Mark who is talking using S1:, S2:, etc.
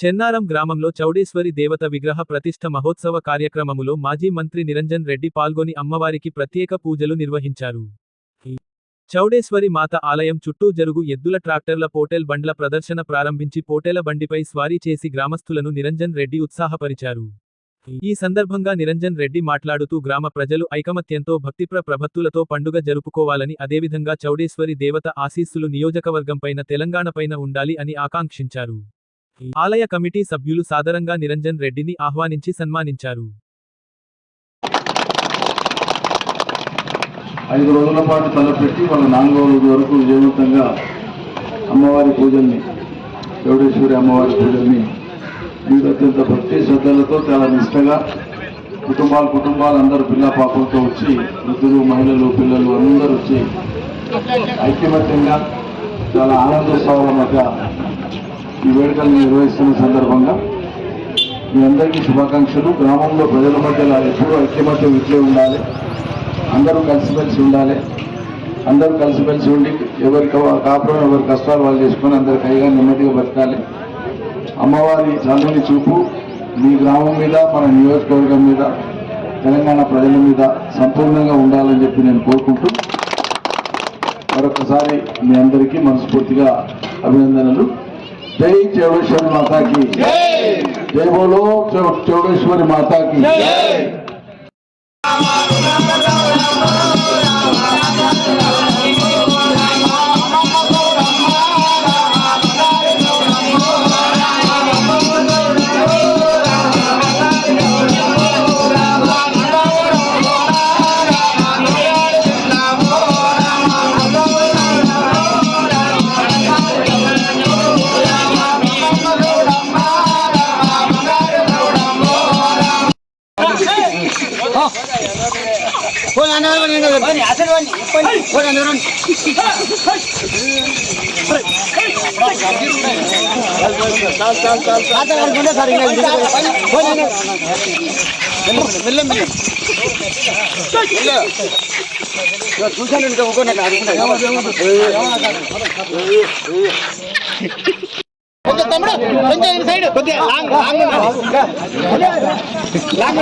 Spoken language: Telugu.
S1: చెన్నారం గ్రామంలో చౌడేశ్వరి దేవత విగ్రహ ప్రతిష్ఠ మహోత్సవ కార్యక్రమములో మాజీ మంత్రి నిరంజన్ రెడ్డి పాల్గొని అమ్మవారికి ప్రత్యేక పూజలు నిర్వహించారు. చౌడేశ్వరి మాత ఆలయం చుట్టూ జరుగు ఎద్దుల ట్రాక్టర్ల పోటెల్ బండ్ల ప్రదర్శన ప్రారంభించి పోటేల బండిపై స్వారీ చేసి గ్రామస్తులను నిరంజన్ రెడ్డి ఉత్సాహపరిచారు. ఈ సందర్భంగా నిరంజన్ రెడ్డి మాట్లాడుతూ గ్రామ ప్రజలు ఐకమత్యంతో భక్తిప్రభత్తులతో పండుగ జరుపుకోవాలని అదేవిధంగా చౌడేశ్వరి దేవత ఆశీస్సులు నియోజకవర్గంపైన తెలంగాణపైన ఉండాలి అని ఆకాంక్షించారు. ఆలయ కమిటీ సభ్యులు సాదరంగా నిరంజన్ రెడ్డిని ఆహ్వానించి సన్మానించారు.
S2: 5 రోజుల పాటు తలపెట్టి వాళ్ళ 4వ రోజు వరకు విజయవంతంగా అమ్మవారి పూజల్ని చౌడేశ్వరి అమ్మవారి పూజల్ని మీరు అత్యంత భక్తి శ్రద్ధలతో చాలా నిష్టగా కుటుంబాలు అందరూ పిల్ల పాపలతో వచ్చి వృద్ధులు మహిళలు పిల్లలు అందరూ వచ్చి ఐక్యమత్యంగా చాలా ఆనందోత్సవాల మధ్య ఈ వేడుకలను నిర్వహిస్తున్న సందర్భంగా మీ అందరికీ శుభాకాంక్షలు. గ్రామంలో ప్రజల మధ్యలో ఎప్పుడూ ఐక్యమత్యం ఇట్లే ఉండాలి, అందరూ కలిసిమెలిసి ఉండాలి, అందరూ కలిసిమెలిసి ఉండి ఎవరి కాపురం ఎవరి కష్టాలు వాళ్ళు చేసుకొని అందరు కైగా నెమ్మదిగా బతకాలి. అమ్మవారి చల్లని చూపు మీ గ్రామం మీద మన నియోజకవర్గం మీద తెలంగాణ ప్రజల మీద సంపూర్ణంగా ఉండాలని చెప్పి నేను కోరుకుంటూ మరొకసారి మీ అందరికీ మనస్ఫూర్తిగా అభినందనలు. జై చౌడేశ్వరి మాతాకి జై బోలో చౌడేశ్వరి మాతాకి.
S3: राम